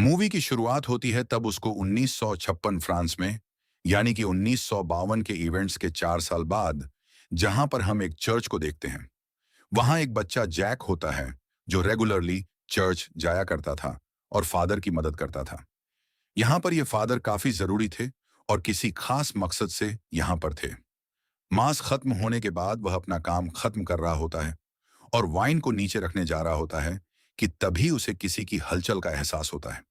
Movie की शुरुआत होती है तब उसको 1956 फ्रांस में, यानी कि 1952 के इवेंट्स के 4 साल बाद, जहां पर हम एक चर्च को देखते हैं। वहां एक बच्चा जैक होता है जो रेगुलरली चर्च जाया करता था और फादर की मदद करता था। यहाँ पर ये फादर काफी जरूरी थे और किसी खास मकसद से यहाँ पर थे। मास खत्म होने के बाद वह अपना काम खत्म कर रहा होता है और वाइन को नीचे रखने जा रहा होता है कि तभी उसे किसी की हलचल का एहसास होता है।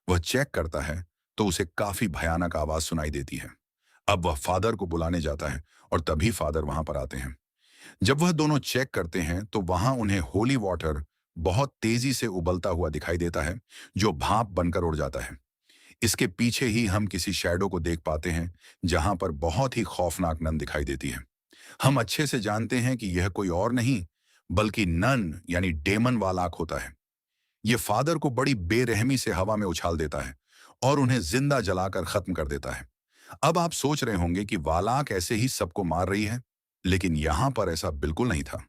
वह चेक करता है तो उसे काफी भयानक आवाज सुनाई देती है। अब वह फादर को बुलाने जाता है और तभी फादर वहां पर आते हैं। जब वह दोनों चेक करते हैं तो वहां उन्हें होली वाटर बहुत तेजी से उबलता हुआ दिखाई देता है, जो भाप बनकर उड़ जाता है। इसके पीछे ही हम किसी शैडो को देख पाते हैं, जहां पर बहुत ही खौफनाक नन दिखाई देती है। हम अच्छे से जानते हैं कि यह कोई और नहीं बल्कि नन यानी डेमन वालाक होता है। ये फादर को बड़ी बेरहमी से हवा में उछाल देता है और उन्हें जिंदा जलाकर खत्म कर देता है। अब आप सोच रहे होंगे कि वालाक ऐसे ही सबको मार रही है, लेकिन यहां पर ऐसा बिल्कुल नहीं था।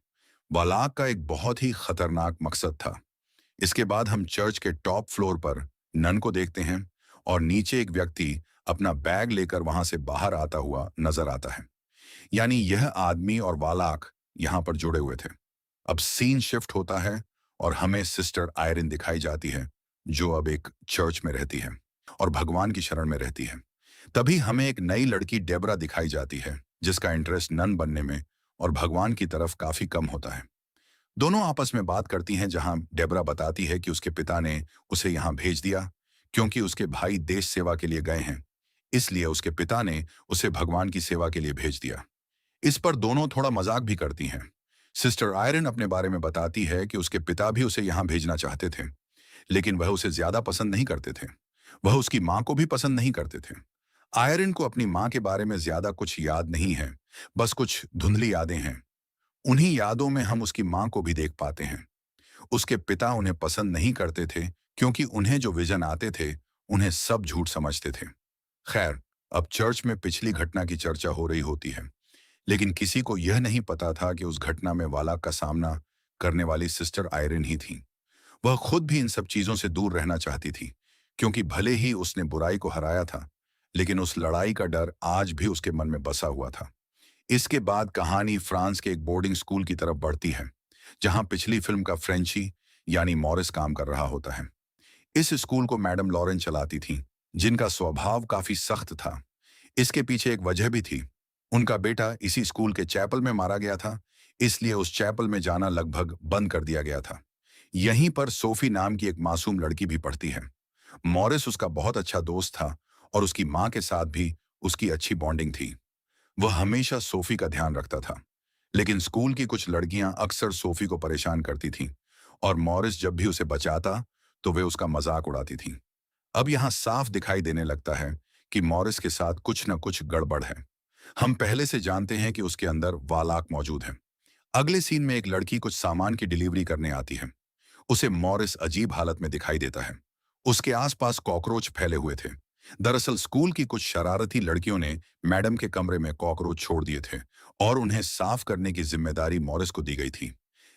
वालाक का एक बहुत ही खतरनाक मकसद था। इसके बाद हम चर्च के टॉप फ्लोर पर नन को देखते हैं और नीचे एक व्यक्ति अपना बैग लेकर वहां से बाहर आता हुआ नजर आता है। यानी यह आदमी और वालाक यहां पर जुड़े हुए थे। अब सीन शिफ्ट होता है और हमें सिस्टर आयरिन दिखाई जाती है, जो अब एक चर्च में रहती है और भगवान की शरण में रहती है। तभी हमें एक नई लड़की डेबरा दिखाई जाती है, जिसका इंटरेस्ट नन बनने में और भगवान की तरफ काफी कम होता है। दोनों आपस में बात करती हैं, जहां डेबरा बताती है कि उसके पिता ने उसे यहां भेज दिया क्योंकि उसके भाई देश सेवा के लिए गए हैं। इसलिए उसके पिता ने उसे भगवान की सेवा के लिए भेज दिया। इस पर दोनों थोड़ा मजाक भी करती हैं। सिस्टर आयरन अपने बारे में बताती है कि उसके पिता भी उसे यहाँ भेजना चाहते थे, लेकिन वह उसे ज्यादा पसंद नहीं करते थे। वह उसकी माँ को भी पसंद नहीं करते थे। आयरन को अपनी माँ के बारे में ज्यादा कुछ याद नहीं है, बस कुछ धुंधली यादें हैं। उन्हीं यादों में हम उसकी माँ को भी देख पाते हैं। उसके पिता उन्हें पसंद नहीं करते थे क्योंकि उन्हें जो विजन आते थे, उन्हें सब झूठ समझते थे। खैर, अब चर्च में पिछली घटना की चर्चा हो रही होती है, लेकिन किसी को यह नहीं पता था कि उस घटना में वाला का सामना करने वाली सिस्टर आयरन ही थी। वह खुद भी इन सब चीजों से दूर रहना चाहती थी, क्योंकि भले ही उसने बुराई को हराया था, लेकिन उस लड़ाई का डर आज भी उसके मन में बसा हुआ था। इसके बाद कहानी फ्रांस के एक बोर्डिंग स्कूल की तरफ बढ़ती है, जहां पिछली फिल्म का फ्रेंची यानी मॉरिस काम कर रहा होता है। इस स्कूल को मैडम लॉरेन चलाती थी, जिनका स्वभाव काफी सख्त था। इसके पीछे एक वजह भी थी। उनका बेटा इसी स्कूल के चैपल में मारा गया था, इसलिए उस चैपल में जाना लगभग बंद कर दिया गया था। यहीं पर सोफी नाम की एक मासूम लड़की भी पढ़ती है। मॉरिस उसका बहुत अच्छा दोस्त था और उसकी माँ के साथ भी उसकी अच्छी बॉन्डिंग थी। वह हमेशा सोफी का ध्यान रखता था, लेकिन स्कूल की कुछ लड़कियां अक्सर सोफी को परेशान करती थीं और मॉरिस जब भी उसे बचाता तो वे उसका मजाक उड़ाती थीं। अब यहाँ साफ दिखाई देने लगता है कि मॉरिस के साथ कुछ न कुछ गड़बड़ है। हम पहले से जानते हैं कि उसके अंदर वालाक मौजूद है। अगले सीन में एक लड़की कुछ सामान की डिलीवरी करने आती है। उसे मॉरिस अजीब हालत में दिखाई देता है। उसके आसपास कॉकरोच फैले हुए थे। दरअसल स्कूल की कुछ शरारती लड़कियों ने मैडम के कमरे में कॉकरोच छोड़ दिए थे और उन्हें साफ करने की जिम्मेदारी मॉरिस को दी गई थी।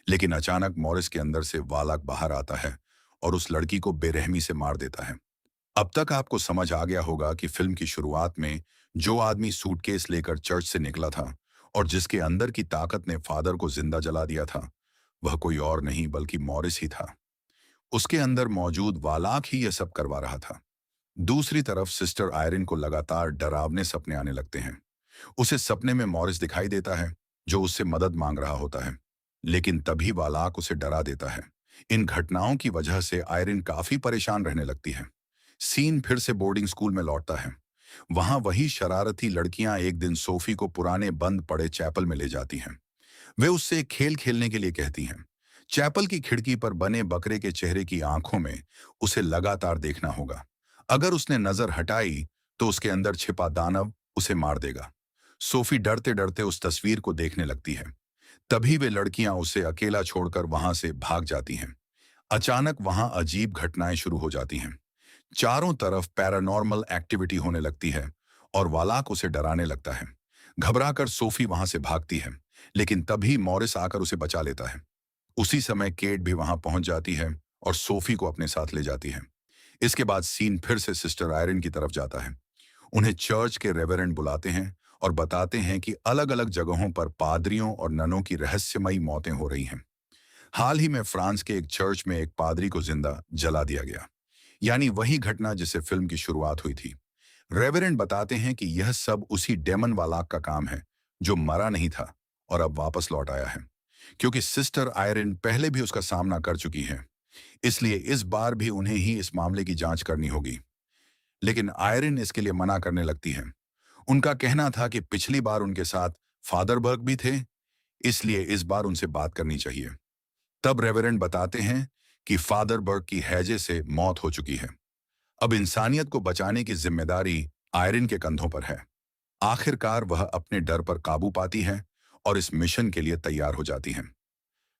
लेकिन अचानक मॉरिस के अंदर से वालाक बाहर आता है और उस लड़की को बेरहमी से मार देता है। अब तक आपको समझ आ गया होगा कि फिल्म की शुरुआत में जो आदमी सूटकेस लेकर चर्च से निकला था और जिसके अंदर की ताकत ने फादर को जिंदा जला दिया था, वह कोई और नहीं बल्कि मॉरिस ही था। उसके अंदर मौजूद वालाक ही यह सब करवा रहा था। दूसरी तरफ सिस्टर आयरिन को लगातार डरावने सपने आने लगते हैं। उसे सपने में मॉरिस दिखाई देता है, जो उससे मदद मांग रहा होता है, लेकिन तभी वालाक उसे डरा देता है। इन घटनाओं की वजह से आयरिन काफी परेशान रहने लगती है। सीन फिर से बोर्डिंग स्कूल में लौटता है। वहां वही शरारती लड़कियां एक दिन सोफी को पुराने बंद पड़े चैपल में ले जाती हैं। वे उससे एक खेल खेलने के लिए कहती हैं। चैपल की खिड़की पर बने बकरे के चेहरे की आंखों में उसे लगातार देखना होगा। अगर उसने नजर हटाई तो उसके अंदर छिपा दानव उसे मार देगा। सोफी डरते डरते उस तस्वीर को देखने लगती है। तभी वे लड़कियां उसे अकेला छोड़कर वहां से भाग जाती हैं। अचानक वहां अजीब घटनाएं शुरू हो जाती हैं। चारों तरफ पैरानॉर्मल एक्टिविटी होने लगती है और वालाक उसे डराने लगता है। घबराकर सोफी वहां से भागती है, लेकिन तभी मॉरिस आकर उसे बचा लेता है। उसी समय केट भी वहां पहुंच जाती है और सोफी को अपने साथ ले जाती है। इसके बाद सीन फिर से सिस्टर आयरन की तरफ जाता है। उन्हें चर्च के रेवरेंड बुलाते हैं और बताते हैं कि अलग अलग जगहों पर पादरियों और ननों की रहस्यमयी मौतें हो रही हैं। हाल ही में फ्रांस के एक चर्च में एक पादरी को जिंदा जला दिया गया, यानी वही घटना जिससे फिल्म की शुरुआत हुई थी। रेवरेंड बताते हैं कि यह सब उसी डेमन वालाक का काम है, जो मरा नहीं था और अब वापस लौट आया है। क्योंकि सिस्टर आयरन पहले भी उसका सामना कर चुकी हैं, इसलिए इस बार भी उन्हें ही इस मामले की जांच करनी होगी। लेकिन आयरन इसके लिए मना करने लगती है। उनका कहना था कि पिछली बार उनके साथ फादर बर्ग भी थे, इसलिए इस बार उनसे बात करनी चाहिए। तब रेवरेंड बताते हैं कि फादर बर्ग की हैजे से मौत हो चुकी है। अब इंसानियत को बचाने की जिम्मेदारी आयरन के कंधों पर है। आखिरकार वह अपने डर पर काबू पाती है और इस मिशन के लिए तैयार हो जाती हैं।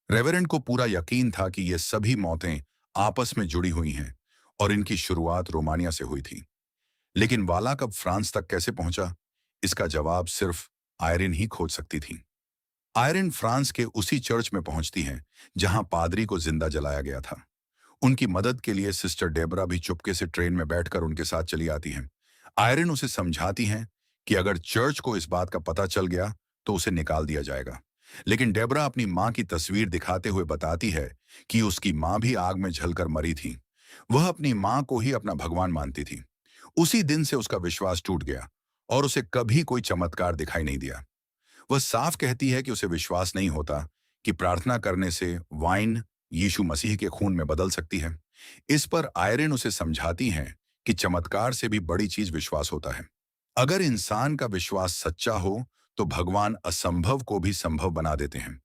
रेवरेंड को पूरा यकीन था कि ये सभी मौतें आपस में जुड़ी हुई हैं और इनकी शुरुआत रोमानिया से हुई थी। लेकिन वाला कब फ्रांस तक कैसे पहुंचा, इसका जवाब सिर्फ आयरन ही खोज सकती थी। आयरन फ्रांस के उसी चर्च में पहुंचती हैं जहां पादरी को जिंदा जलाया गया था। उनकी मदद के लिए सिस्टर डेबरा भी चुपके से ट्रेन में बैठकर उनके साथ चली आती हैं। आयरन उसे समझाती हैं कि अगर चर्च को इस बात का पता चल गया तो उसे निकाल दिया जाएगा। लेकिन डेबरा अपनी मां की तस्वीर दिखाते हुए बताती है कि उसकी मां भी आग में जलकर मरी थी। वह अपनी मां को ही अपना भगवान मानती थी। उसी दिन से उसका विश्वास टूट गया और उसे कभी कोई चमत्कार दिखाई नहीं दिया। वह साफ कहती है कि उसे विश्वास नहीं होता कि प्रार्थना करने से वाइन यीशु मसीह के खून में बदल सकती है। इस पर आयरन उसे समझाती हैं कि चमत्कार से भी बड़ी चीज विश्वास होता है। अगर इंसान का विश्वास सच्चा हो तो भगवान असंभव को भी संभव बना देते हैं।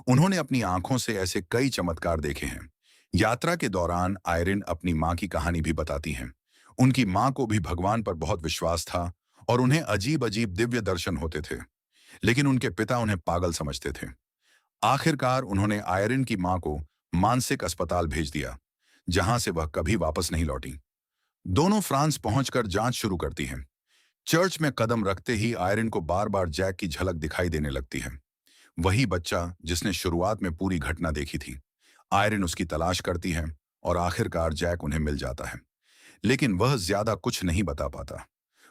उन्होंने अपनी आंखों से ऐसे कई चमत्कार देखे हैं। यात्रा के दौरान आयरन अपनी मां की कहानी भी बताती हैं। उनकी मां को भी भगवान पर बहुत विश्वास था और उन्हें अजीब अजीब दिव्य दर्शन होते थे, लेकिन उनके पिता उन्हें पागल समझते थे। आखिरकार उन्होंने आयरन की मां को मानसिक अस्पताल भेज दिया, जहां से वह कभी वापस नहीं लौटी। दोनों फ्रांस पहुंचकर जांच शुरू करती हैं। चर्च में कदम रखते ही आयरन को बार बार जैक की झलक दिखाई देने लगती है। वही बच्चा जिसने शुरुआत में पूरी घटना देखी थी। आयरन उसकी तलाश करती है और आखिरकार जैक उन्हें मिल जाता है। लेकिन वह ज्यादा कुछ नहीं बता पाता।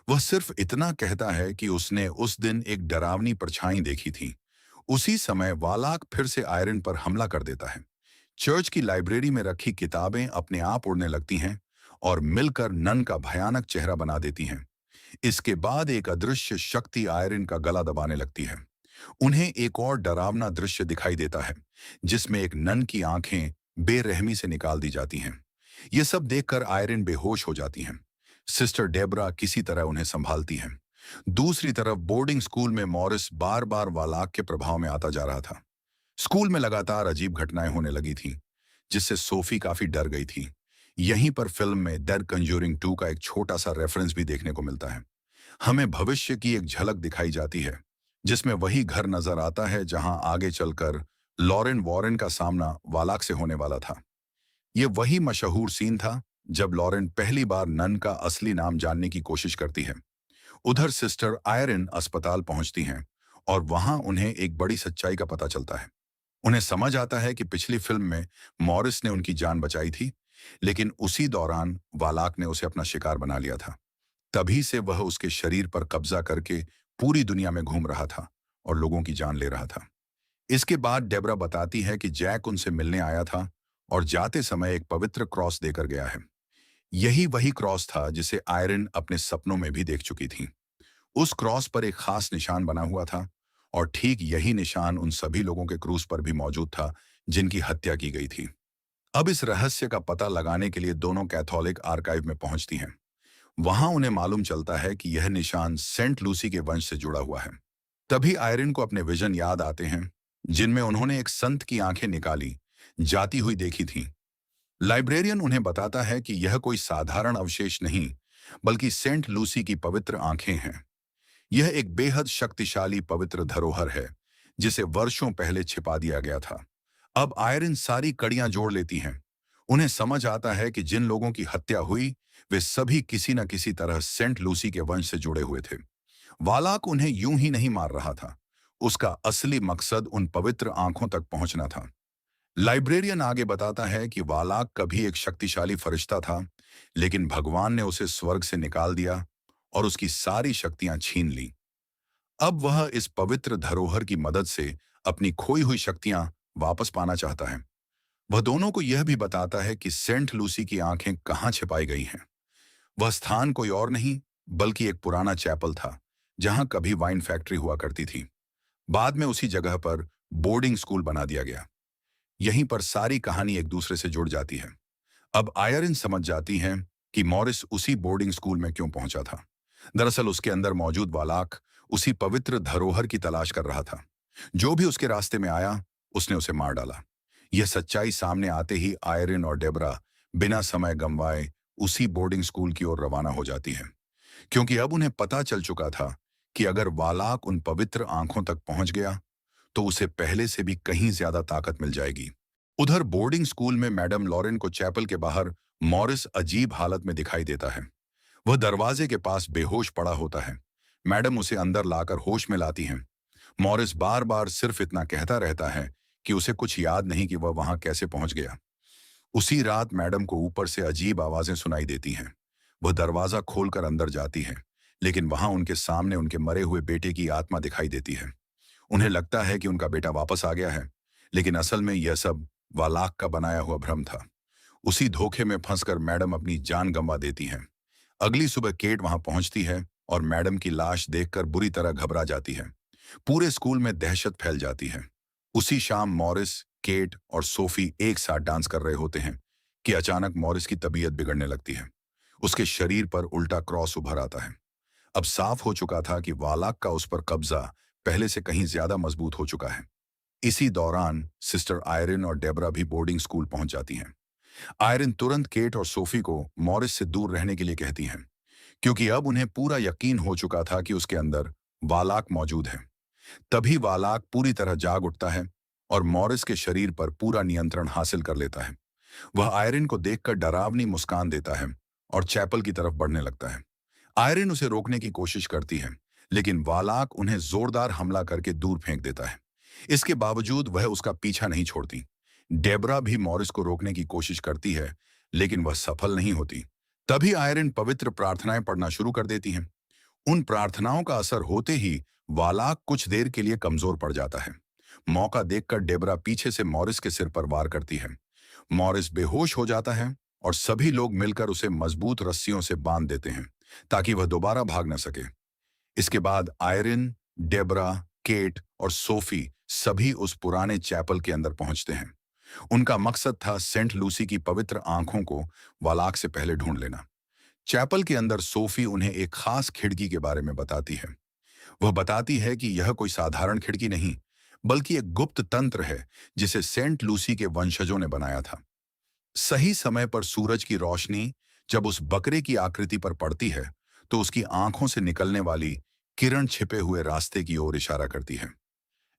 वह सिर्फ इतना कहता है कि उसने उस दिन एक डरावनी परछाई देखी थी। उसी समय वालाक फिर से आयरन पर हमला कर देता है। चर्च की लाइब्रेरी में रखी किताबें अपने आप उड़ने लगती हैं और मिलकर नन का भयानक चेहरा बना देती हैं। इसके बाद एक अदृश्य शक्ति आयरन का गला दबाने लगती है। उन्हें एक और डरावना दृश्य दिखाई देता है, जिसमें एक नन की आंखें बेरहमी से निकाल दी जाती हैं। ये सब देखकर आयरन बेहोश हो जाती हैं। सिस्टर डेबरा किसी तरह उन्हें संभालती हैं। दूसरी तरफ बोर्डिंग स्कूल में मॉरिस बार बार वालाक के प्रभाव में आता जा रहा था। स्कूल में लगातार अजीब घटनाएं होने लगी थीं, जिससे सोफी काफी डर गई थी। यहीं पर फिल्म में द कंज्यूरिंग 2 का एक छोटा सा रेफरेंस भी देखने को मिलता है। हमें भविष्य की एक झलक दिखाई जाती है, जिसमें वही घर नजर आता है जहां आगे चलकर लॉरेन वॉरेन का सामना वालाक से होने वाला था। ये वही मशहूर सीन था जब लॉरेन पहली बार नन का असली नाम जानने की कोशिश करती है। उधर सिस्टर आयरन अस्पताल पहुंचती हैं और वहां उन्हें एक बड़ी सच्चाई का पता चलता है। उन्हें समझ आता है कि पिछली फिल्म में मॉरिस ने उनकी जान बचाई थी, लेकिन उसी दौरान वालाक ने उसे अपना शिकार बना लिया था। तभी से वह उसके शरीर पर कब्जा करके पूरी दुनिया में घूम रहा था और लोगों की जान ले रहा था। इसके बाद डेबरा बताती है कि जैक उनसे मिलने आया था और जाते समय एक पवित्र क्रॉस देकर गया है। यही वही क्रॉस था जिसे आयरन अपने सपनों में भी देख चुकी थी। उस क्रॉस पर एक खास निशान बना हुआ था और ठीक यही निशान उन सभी लोगों के क्रूज पर भी मौजूद था जिनकी हत्या की गई थी। अब इस रहस्य का पता लगाने के लिए दोनों कैथोलिक आर्काइव में पहुंचती हैं। वहां उन्हें मालूम चलता है कि यह निशान सेंट लूसी के वंश से जुड़ा हुआ है। तभी आयरन को अपने विजन याद आते हैं, जिनमें उन्होंने एक संत की आंखें निकाली जाती हुई देखी थीं। लाइब्रेरियन उन्हें बताता है कि यह कोई साधारण अवशेष नहीं, बल्कि सेंट लूसी की पवित्र आंखें हैं। यह एक बेहद शक्तिशाली पवित्र धरोहर है, जिसे वर्षों पहले छिपा दिया गया था। अब आयरन सारी कड़ियां जोड़ लेती हैं। उन्हें समझ आता है कि जिन लोगों की हत्या हुई वे सभी किसी न किसी तरह सेंट लूसी के वंश से जुड़े हुए थे। वालाक उन्हें यूं ही नहीं मार रहा था। उसका असली मकसद उन पवित्र आंखों तक पहुंचना था। लाइब्रेरियन आगे बताता है कि वालाक कभी एक शक्तिशाली फरिश्ता था, लेकिन भगवान ने उसे स्वर्ग से निकाल दिया और उसकी सारी शक्तियां छीन ली। अब वह इस पवित्र धरोहर की मदद से अपनी खोई हुई शक्तियां वापस पाना चाहता है। वह दोनों को यह भी बताता है कि सेंट लूसी की आंखें कहाँ छिपाई गई हैं। वह स्थान कोई और नहीं बल्कि एक पुराना चैपल था, जहां कभी वाइन फैक्ट्री हुआ करती थी। बाद में उसी जगह पर बोर्डिंग स्कूल बना दिया गया। यहीं पर सारी कहानी एक दूसरे से जुड़ जाती है। अब आयरिन समझ जाती हैं कि मॉरिस उसी बोर्डिंग स्कूल में क्यों पहुंचा था। दरअसल उसके अंदर मौजूद वालाक उसी पवित्र धरोहर की तलाश कर रहा था। जो भी उसके रास्ते में आया, उसने उसे मार डाला। यह सच्चाई सामने आते ही आयरिन और डेबरा बिना समय गंवाए उसी बोर्डिंग स्कूल की ओर रवाना हो जाती है, क्योंकि अब उन्हें पता चल चुका था कि अगर वालाक उन पवित्र आंखों तक पहुंच गया तो उसे पहले से भी कहीं ज्यादा ताकत मिल जाएगी। उधर बोर्डिंग स्कूल में मैडम लॉरेन को चैपल के बाहर मॉरिस अजीब हालत में दिखाई देता है। वह दरवाजे के पास बेहोश पड़ा होता है। मैडम उसे अंदर लाकर होश में लाती हैं। मॉरिस बार बार सिर्फ इतना कहता रहता है कि उसे कुछ याद नहीं कि वह वहां कैसे पहुंच गया। उसी रात मैडम को ऊपर से अजीब आवाजें सुनाई देती हैं। वह दरवाजा खोलकर अंदर जाती है, लेकिन वहां उनके सामने उनके मरे हुए बेटे की आत्मा दिखाई देती है। उन्हें लगता है कि उनका बेटा वापस आ गया है, लेकिन असल में यह सब वालाक का बनाया हुआ भ्रम था। उसी धोखे में फंसकर मैडम अपनी जान गंवा देती हैं। अगली सुबह केट वहां पहुंचती है और मैडम की लाश देखकर बुरी तरह घबरा जाती है। पूरे स्कूल में दहशत फैल जाती है। उसी शाम मॉरिस, केट और सोफी एक साथ डांस कर रहे होते हैं कि अचानक मॉरिस की तबीयत बिगड़ने लगती है। उसके शरीर पर उल्टा क्रॉस उभर आता है। अब साफ हो चुका था कि वालाक का उस पर कब्जा पहले से कहीं ज्यादा मजबूत हो चुका है। इसी दौरान सिस्टर आयरिन और डेबरा भी बोर्डिंग स्कूल पहुंच जाती हैं। आयरिन तुरंत केट और सोफी को मॉरिस से दूर रहने के लिए कहती हैं, क्योंकि अब उन्हें पूरा यकीन हो चुका था कि उसके अंदर वालाक मौजूद है। तभी वालाक पूरी तरह जाग उठता है और मॉरिस के शरीर पर पूरा नियंत्रण हासिल कर लेता है। वह आयरिन को देखकर डरावनी मुस्कान देता है और चैपल की तरफ बढ़ने लगता है। आयरिन उसे रोकने की कोशिश करती है, लेकिन वालाक उन्हें जोरदार हमला करके दूर फेंक देता है। इसके बावजूद वह उसका पीछा नहीं छोड़ती। डेबरा भी मॉरिस को रोकने की कोशिश करती है, लेकिन वह सफल नहीं होती। तभी आयरिन पवित्र प्रार्थनाएं पढ़ना शुरू कर देती हैं। उन प्रार्थनाओं का असर होते ही वालाक कुछ देर के लिए कमजोर पड़ जाता है। मौका देखकर डेबरा पीछे से मॉरिस के सिर पर वार करती है। मॉरिस बेहोश हो जाता है और सभी लोग मिलकर उसे मजबूत रस्सियों से बांध देते हैं ताकि वह दोबारा भाग न सके। इसके बाद आयरिन, डेबरा, केट और सोफी सभी उस पुराने चैपल के अंदर पहुंचते हैं। उनका मकसद था सेंट लूसी की पवित्र आंखों को वालाक से पहले ढूंढ लेना। चैपल के अंदर सोफी उन्हें एक खास खिड़की के बारे में बताती है। वह बताती है कि यह कोई साधारण खिड़की नहीं, बल्कि एक गुप्त तंत्र है जिसे सेंट लूसी के वंशजों ने बनाया था। सही समय पर सूरज की रोशनी जब उस बकरे की आकृति पर पड़ती है, तो उसकी आंखों से निकलने वाली किरण छिपे हुए रास्ते की ओर इशारा करती है।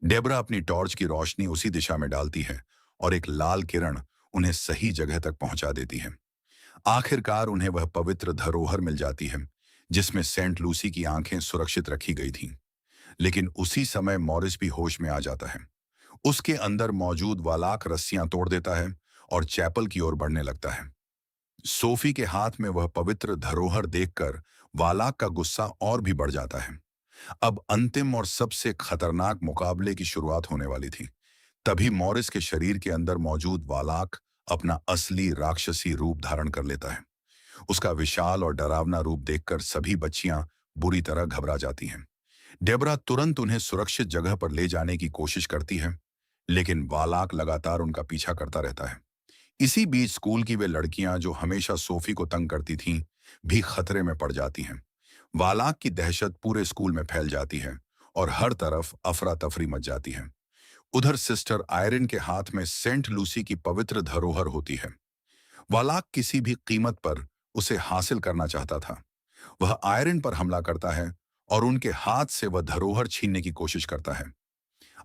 डेबरा अपनी टॉर्च की रोशनी उसी दिशा में डालती है और एक लाल किरण उन्हें सही जगह तक पहुंचा देती है। आखिरकार उन्हें वह पवित्र धरोहर मिल जाती है जिसमें सेंट लूसी की आंखें सुरक्षित रखी गई थीं। लेकिन उसी समय मॉरिस भी होश में आ जाता है। उसके अंदर मौजूद वालाक रस्सियां तोड़ देता है और चैपल की ओर बढ़ने लगता है। सोफी के हाथ में वह पवित्र धरोहर देखकर वालाक का गुस्सा और भी बढ़ जाता है। अब अंतिम और सबसे खतरनाक मुकाबले की शुरुआत होने वाली थी। तभी मॉरिस के शरीर के अंदर मौजूद वालाक अपना असली राक्षसी रूप धारण कर लेता है। उसका विशाल और डरावना रूप देखकर सभी बच्चियां बुरी तरह घबरा जाती हैं। डेबरा तुरंत उन्हें सुरक्षित जगह पर ले जाने की कोशिश करती है, लेकिन वालाक लगातार उनका पीछा करता रहता है। इसी बीच स्कूल की वे लड़कियां जो हमेशा सोफी को तंग करती थीं, भी खतरे में पड़ जाती हैं। वालाक की दहशत पूरे स्कूल में फैल जाती है और हर तरफ अफरा तफरी मच जाती है। उधर सिस्टर आयरिन के हाथ में सेंट लूसी की पवित्र धरोहर होती है। वालाक किसी भी कीमत पर उसे हासिल करना चाहता था। वह आयरिन पर हमला करता है और उनके हाथ से वह धरोहर छीनने की कोशिश करता है।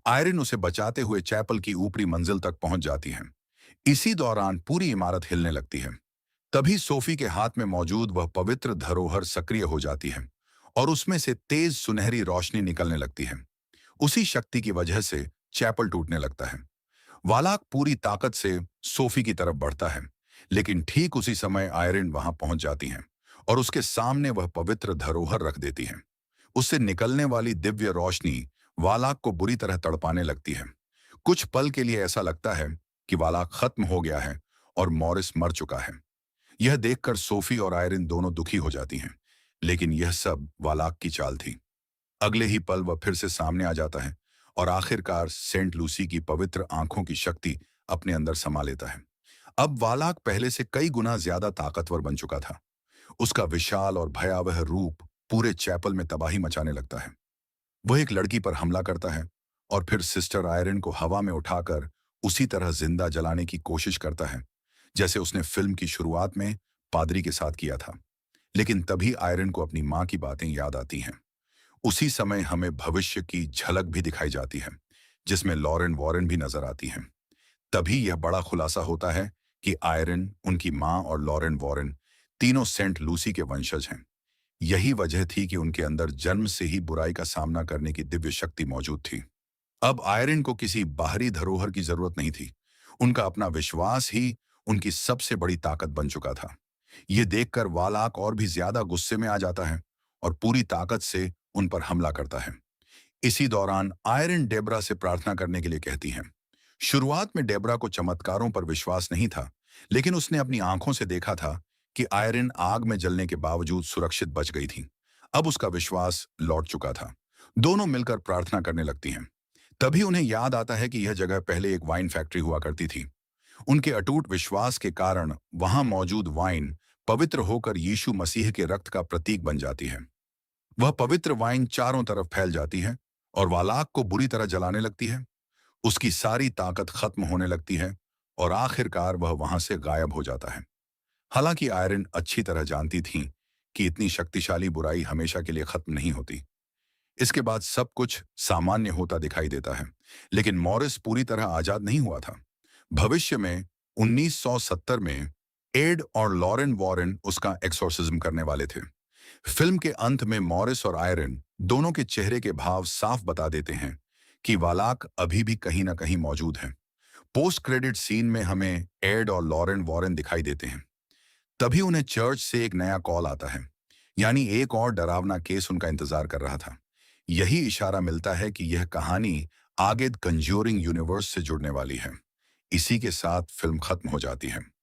आयरिन उसे बचाते हुए चैपल की ऊपरी मंजिल तक पहुंच जाती है। इसी दौरान पूरी इमारत हिलने लगती है। तभी सोफी के हाथ में मौजूद वह पवित्र धरोहर सक्रिय हो जाती है और उसमें से तेज सुनहरी रोशनी निकलने लगती है। उसी शक्ति की वजह से चैपल टूटने लगता है। वालाक पूरी ताकत से सोफी की तरफ बढ़ता है, लेकिन ठीक उसी समय आयरन वहां पहुंच जाती हैं और उसके सामने वह पवित्र धरोहर रख देती हैं। उससे निकलने वाली दिव्य रोशनी वालाक को बुरी तरह तड़पाने लगती है। कुछ पल के लिए ऐसा लगता है कि वालाक खत्म हो गया है और मॉरिस मर चुका है। यह देखकर सोफी और आयरिन दोनों दुखी हो जाती हैं, लेकिन यह सब वालाक की चाल थी। अगले ही पल वह फिर से सामने आ जाता है और आखिरकार सेंट लूसी की पवित्र आंखों की शक्ति अपने अंदर समा लेता है। अब वालाक पहले से कई गुना ज्यादा ताकतवर बन चुका था। उसका विशाल और भयावह रूप पूरे चैपल में तबाही मचाने लगता है। वह एक लड़की पर हमला करता है और फिर सिस्टर आयरन को हवा में उठाकर उसी तरह जिंदा जलाने की कोशिश करता है जैसे उसने फिल्म की शुरुआत में पादरी के साथ किया था। लेकिन तभी आयरन को अपनी माँ की बातें याद आती हैं। उसी समय हमें भविष्य की झलक भी दिखाई जाती है, जिसमें लॉरेन वॉरेन भी नजर आती हैं। तभी यह बड़ा खुलासा होता है कि आयरन, उनकी माँ और लॉरेन वॉरेन तीनों सेंट लूसी के वंशज हैं। यही वजह थी कि उनके अंदर जन्म से ही बुराई का सामना करने की दिव्य शक्ति मौजूद थी। अब आयरन को किसी बाहरी धरोहर की जरूरत नहीं थी। उनका अपना विश्वास ही उनकी सबसे बड़ी ताकत बन चुका था। ये देखकर वालाक और भी ज्यादा गुस्से में आ जाता है और पूरी ताकत से उन पर हमला करता है। इसी दौरान आयरन डेबरा से प्रार्थना करने के लिए कहती हैं। शुरुआत में डेबरा को चमत्कारों पर विश्वास नहीं था, लेकिन उसने अपनी आंखों से देखा था कि आयरन आग में जलने के बावजूद सुरक्षित बच गई थी। अब उसका विश्वास लौट चुका था। दोनों मिलकर प्रार्थना करने लगती हैं। तभी उन्हें याद आता है कि यह जगह पहले एक वाइन फैक्ट्री हुआ करती थी। उनके अटूट विश्वास के कारण वहां मौजूद वाइन पवित्र होकर यीशु मसीह के रक्त का प्रतीक बन जाती है। वह पवित्र वाइन चारों तरफ फैल जाती है और वालाक को बुरी तरह जलाने लगती है। उसकी सारी ताकत खत्म होने लगती है और आखिरकार वह वहां से गायब हो जाता है। हालांकि आयरन अच्छी तरह जानती थी कि इतनी शक्तिशाली बुराई हमेशा के लिए खत्म नहीं होती। इसके बाद सब कुछ सामान्य होता दिखाई देता है, लेकिन मॉरिस पूरी तरह आजाद नहीं हुआ था। भविष्य में 1970 में एड और लॉरेन वॉरेन उसका एक्सोर्सिज्म करने वाले थे। फिल्म के अंत में मॉरिस और आयरन दोनों के चेहरे के भाव साफ बता देते हैं कि वालाक अभी भी कहीं ना कहीं मौजूद है। पोस्ट क्रेडिट सीन में हमें एड और लॉरेन वॉरेन दिखाई देते हैं। तभी उन्हें चर्च से एक नया कॉल आता है, यानी एक और डरावना केस उनका इंतजार कर रहा था। यही इशारा मिलता है कि यह कहानी आगे कंज्यूरिंग यूनिवर्स से जुड़ने वाली है। इसी के साथ फिल्म खत्म हो जाती है।